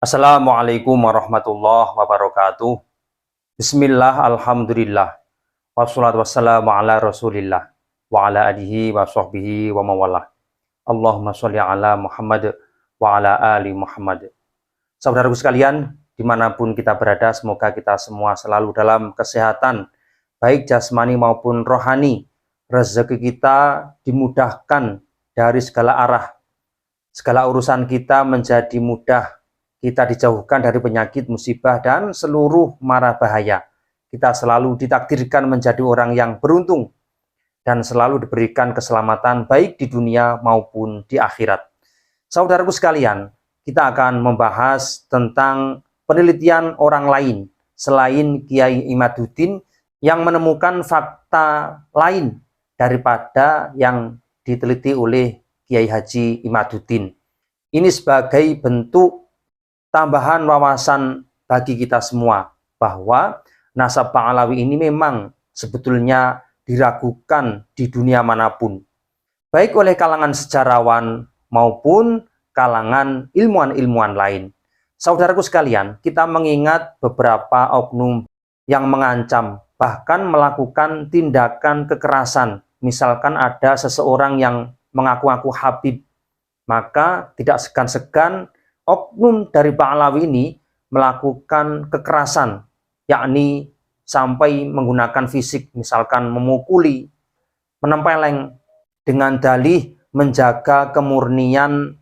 Assalamualaikum warahmatullahi wabarakatuh. Bismillah, alhamdulillah. Wassalatu wassalamu ala rasulillah. Wa ala alihi wa sahbihi wa mawalah. Allahumma sholli ala Muhammad wa ala ali Muhammad. Saudaraku sekalian, dimanapun kita berada, semoga kita semua selalu dalam kesehatan, baik jasmani maupun rohani. Rezeki kita dimudahkan dari segala arah. Segala urusan kita menjadi mudah. Kita dijauhkan dari penyakit, musibah, dan seluruh mara bahaya. Kita selalu ditakdirkan menjadi orang yang beruntung dan selalu diberikan keselamatan baik di dunia maupun di akhirat. Saudaraku sekalian, kita akan membahas tentang penelitian orang lain selain Kiai Imaduddin yang menemukan fakta lain daripada yang diteliti oleh Kiai Haji Imaduddin. Ini sebagai bentuk tambahan wawasan bagi kita semua bahwa nasab Ba'alawi ini memang sebetulnya diragukan di dunia manapun, baik oleh kalangan sejarawan maupun kalangan ilmuwan-ilmuwan lain. Saudaraku sekalian, kita mengingat beberapa oknum yang mengancam, bahkan melakukan tindakan kekerasan. Misalkan ada seseorang yang mengaku-ngaku Habib, maka tidak segan-segan oknum dari Ba'alawi ini melakukan kekerasan, yakni sampai menggunakan fisik, misalkan memukuli, menempeleng, dengan dalih menjaga kemurnian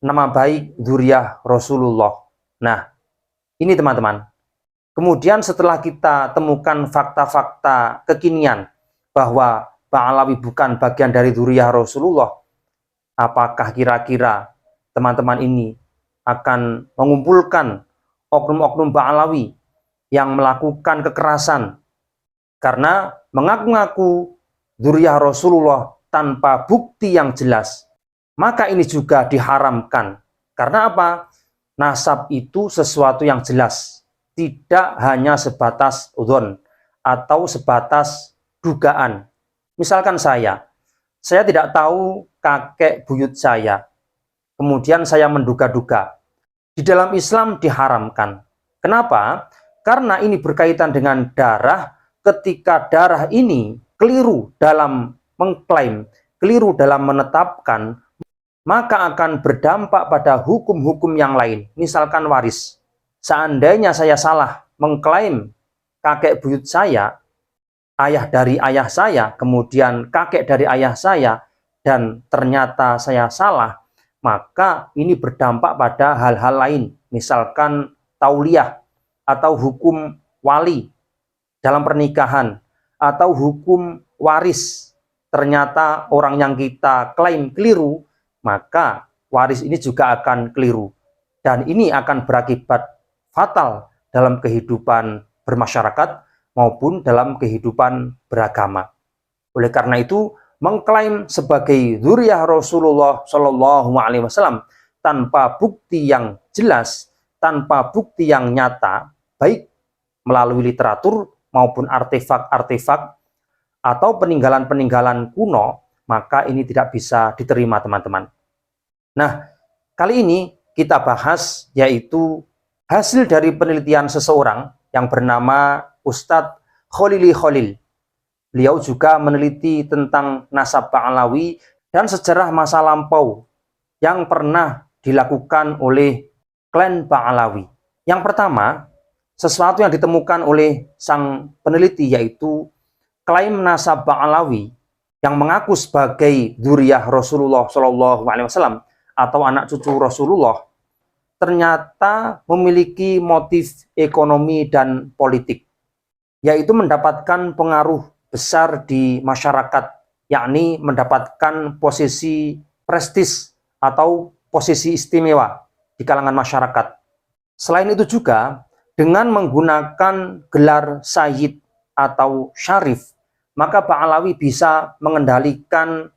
nama baik dzurriyyah Rasulullah. Nah, ini teman-teman. Kemudian setelah kita temukan fakta-fakta kekinian bahwa Ba'alawi bukan bagian dari dzurriyyah Rasulullah, apakah kira-kira teman-teman ini akan mengumpulkan oknum-oknum Ba'alawi yang melakukan kekerasan karena mengaku-ngaku dzurriyyah Rasulullah tanpa bukti yang jelas? Maka ini juga diharamkan. Karena apa? Nasab itu sesuatu yang jelas, tidak hanya sebatas udzon atau sebatas dugaan. Misalkan saya tidak tahu kakek buyut saya, kemudian saya menduga-duga. Di dalam Islam diharamkan. Kenapa? Karena ini berkaitan dengan darah. Ketika darah ini keliru dalam mengklaim, keliru dalam menetapkan, maka akan berdampak pada hukum-hukum yang lain. Misalkan waris. Seandainya saya salah mengklaim kakek buyut saya, ayah dari ayah saya, kemudian kakek dari ayah saya, dan ternyata saya salah, maka ini berdampak pada hal-hal lain, misalkan tauliyah atau hukum wali dalam pernikahan, atau hukum waris. Ternyata orang yang kita klaim keliru, maka waris ini juga akan keliru. Dan ini akan berakibat fatal dalam kehidupan bermasyarakat maupun dalam kehidupan beragama. Oleh karena itu, mengklaim sebagai dzurriyyah Rasulullah Shallallahu Alaihi Wasallam tanpa bukti yang jelas, tanpa bukti yang nyata, baik melalui literatur maupun artefak-artefak atau peninggalan-peninggalan kuno, maka ini tidak bisa diterima, teman-teman. Nah, kali ini kita bahas yaitu hasil dari penelitian seseorang yang bernama Ustadz Kholili Kholil. Beliau juga meneliti tentang nasab Ba'alawi dan sejarah masa lampau yang pernah dilakukan oleh klan Ba'alawi. Yang pertama, sesuatu yang ditemukan oleh sang peneliti yaitu klaim nasab Ba'alawi yang mengaku sebagai dzurriyyah Rasulullah SAW atau anak cucu Rasulullah ternyata memiliki motif ekonomi dan politik, yaitu mendapatkan pengaruh besar di masyarakat, yakni mendapatkan posisi prestis atau posisi istimewa di kalangan masyarakat. Selain itu juga, dengan menggunakan gelar Sayyid atau Syarif, maka Ba'alawi bisa mengendalikan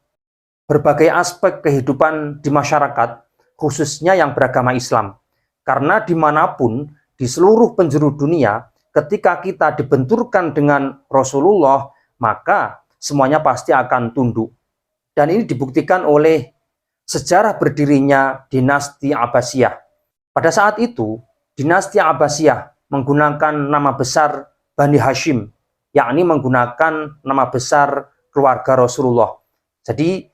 berbagai aspek kehidupan di masyarakat, khususnya yang beragama Islam. Karena dimanapun, di seluruh penjuru dunia, ketika kita dibenturkan dengan Rasulullah, maka semuanya pasti akan tunduk. Dan ini dibuktikan oleh sejarah berdirinya dinasti Abbasiyah. Pada saat itu, dinasti Abbasiyah menggunakan nama besar Bani Hashim, yakni menggunakan nama besar keluarga Rasulullah. Jadi,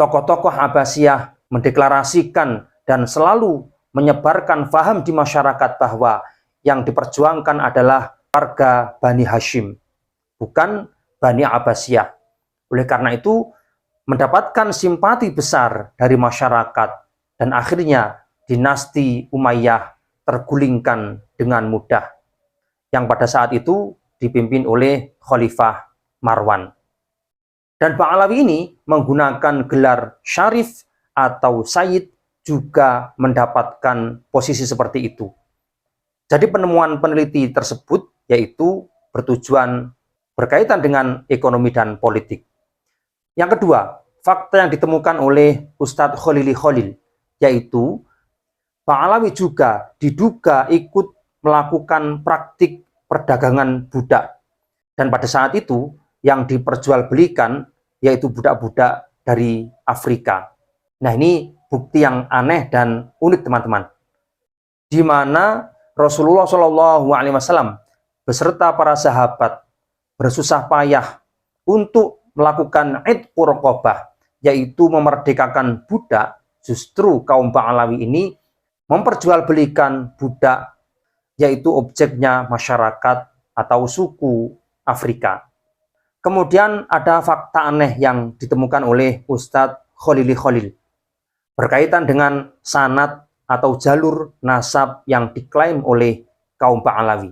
tokoh-tokoh Abbasiyah mendeklarasikan dan selalu menyebarkan paham di masyarakat bahwa yang diperjuangkan adalah warga Bani Hashim, bukan Bani Abbasiyah. Oleh karena itu, mendapatkan simpati besar dari masyarakat, dan akhirnya dinasti Umayyah tergulingkan dengan mudah, yang pada saat itu dipimpin oleh Khalifah Marwan. Dan Ba'alawi ini menggunakan gelar Syarif atau Sayyid juga mendapatkan posisi seperti itu. Jadi penemuan peneliti tersebut yaitu bertujuan berkaitan dengan ekonomi dan politik. Yang kedua, fakta yang ditemukan oleh Ustadz Khalili Khalil, yaitu Ba'alawi juga diduga ikut melakukan praktik perdagangan budak. Dan pada saat itu, yang diperjualbelikan yaitu budak-budak dari Afrika. Nah, ini bukti yang aneh dan unik, teman-teman. Di mana Rasulullah SAW beserta para sahabat bersusah payah untuk melakukan idqu raqabah, yaitu memerdekakan budak. Justru kaum Ba'alawi ini memperjualbelikan budak, yaitu objeknya masyarakat atau suku Afrika. Kemudian ada fakta aneh yang ditemukan oleh Ustadz Khalili Khalil berkaitan dengan sanad atau jalur nasab yang diklaim oleh kaum Ba'alawi.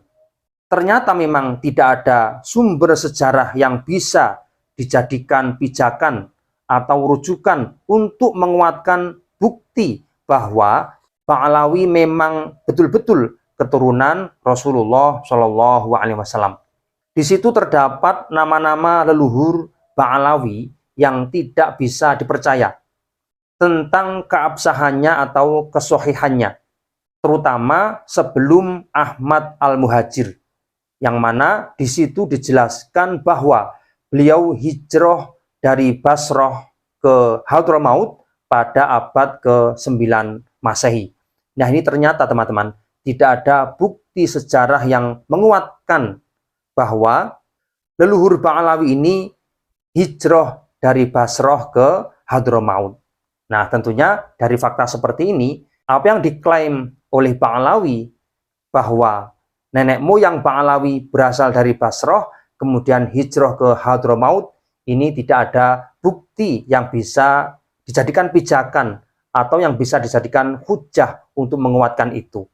Ternyata memang tidak ada sumber sejarah yang bisa dijadikan pijakan atau rujukan untuk menguatkan bukti bahwa Ba'alawi memang betul-betul keturunan Rasulullah SAW. Di situ terdapat nama-nama leluhur Ba'alawi yang tidak bisa dipercaya tentang keabsahannya atau kesohihannya, terutama sebelum Ahmad Al-Muhajir, yang mana di situ dijelaskan bahwa beliau hijrah dari Basrah ke Hadramaut pada abad ke-9 Masehi. Nah, ini ternyata teman-teman tidak ada bukti sejarah yang menguatkan bahwa leluhur Ba'alawi ini hijrah dari Basrah ke Hadramaut. Nah, tentunya dari fakta seperti ini, apa yang diklaim oleh Ba'alawi bahwa nenek moyang Ba'alawi berasal dari Basrah, kemudian hijrah ke Hadramaut, ini tidak ada bukti yang bisa dijadikan pijakan atau yang bisa dijadikan hujah untuk menguatkan itu.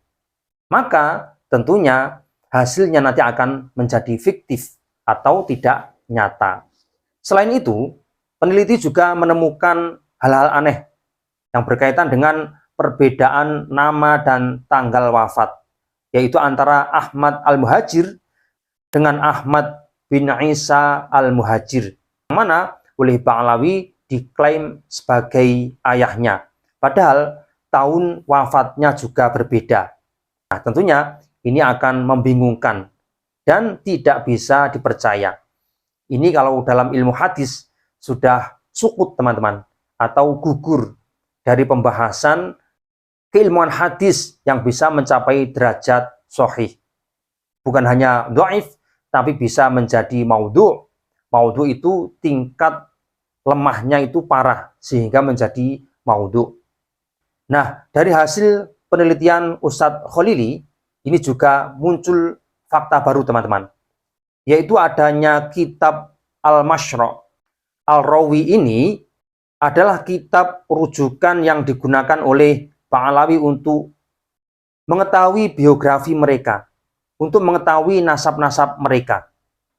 Maka tentunya hasilnya nanti akan menjadi fiktif atau tidak nyata. Selain itu, peneliti juga menemukan hal-hal aneh yang berkaitan dengan perbedaan nama dan tanggal wafat, yaitu antara Ahmad Al-Muhajir dengan Ahmad bin Isa Al-Muhajir, yang mana oleh Ba'alawi diklaim sebagai ayahnya, padahal tahun wafatnya juga berbeda. Nah, tentunya ini akan membingungkan dan tidak bisa dipercaya. Ini kalau dalam ilmu hadis sudah sukut, teman-teman, atau gugur dari pembahasan keilmuan hadis yang bisa mencapai derajat sahih. Bukan hanya dhaif, tapi bisa menjadi maudhu'. Maudhu' itu tingkat lemahnya itu parah, sehingga menjadi maudhu'. Nah, dari hasil penelitian Ustadz Khalili, ini juga muncul fakta baru, teman-teman, yaitu adanya kitab Al-Mashra'. Al-Rawi ini adalah kitab rujukan yang digunakan oleh Ba'alawi untuk mengetahui biografi mereka, untuk mengetahui nasab-nasab mereka.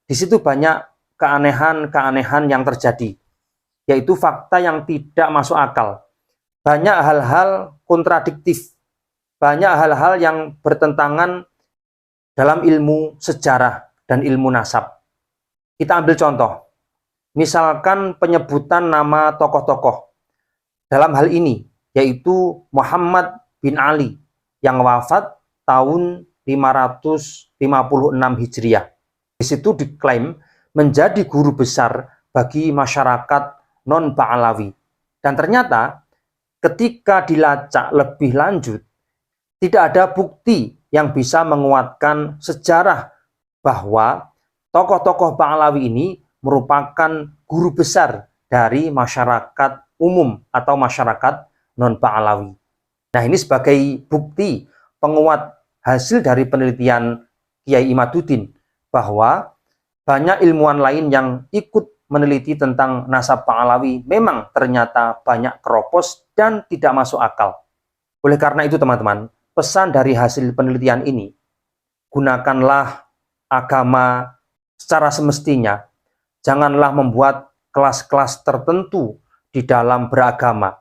Di situ banyak keanehan-keanehan yang terjadi, yaitu fakta yang tidak masuk akal. Banyak hal-hal kontradiktif, banyak hal-hal yang bertentangan dalam ilmu sejarah dan ilmu nasab. Kita ambil contoh, misalkan penyebutan nama tokoh-tokoh. Dalam hal ini, yaitu Muhammad bin Ali yang wafat tahun 556 Hijriah. Di situ diklaim menjadi guru besar bagi masyarakat non-Ba'alawi. Dan ternyata ketika dilacak lebih lanjut, tidak ada bukti yang bisa menguatkan sejarah bahwa tokoh-tokoh Pahlawi ini merupakan guru besar dari masyarakat umum atau masyarakat non-Pahlawi. Nah, ini sebagai bukti penguat hasil dari penelitian Kiai Imaduddin bahwa banyak ilmuwan lain yang ikut meneliti tentang nasab Pahlawi memang ternyata banyak keropos dan tidak masuk akal. Oleh karena itu teman-teman, pesan dari hasil penelitian ini, gunakanlah agama secara semestinya. Janganlah membuat kelas-kelas tertentu di dalam beragama.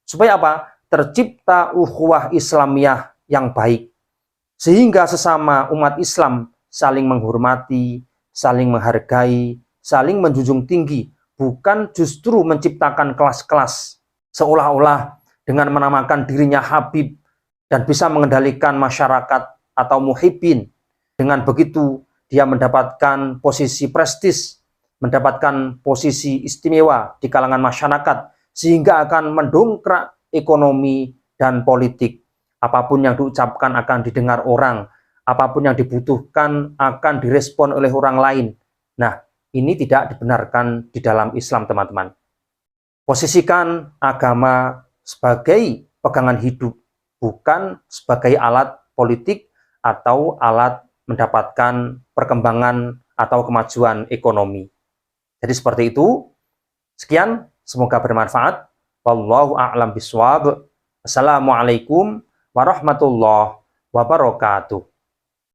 Supaya apa? Tercipta ukhuwah Islamiyah yang baik. Sehingga sesama umat Islam saling menghormati, saling menghargai, saling menjunjung tinggi. Bukan justru menciptakan kelas-kelas. Seolah-olah dengan menamakan dirinya Habib dan bisa mengendalikan masyarakat atau muhibbin. Dengan begitu, dia mendapatkan posisi prestis, mendapatkan posisi istimewa di kalangan masyarakat, sehingga akan mendongkrak ekonomi dan politik. Apapun yang diucapkan akan didengar orang, apapun yang dibutuhkan akan direspon oleh orang lain. Nah, ini tidak dibenarkan di dalam Islam, teman-teman. Posisikan agama sebagai pegangan hidup, bukan sebagai alat politik atau alat mendapatkan perkembangan atau kemajuan ekonomi. Jadi seperti itu. Sekian, semoga bermanfaat. Wallahu a'lam bishawab. Assalamualaikum warahmatullahi wabarakatuh.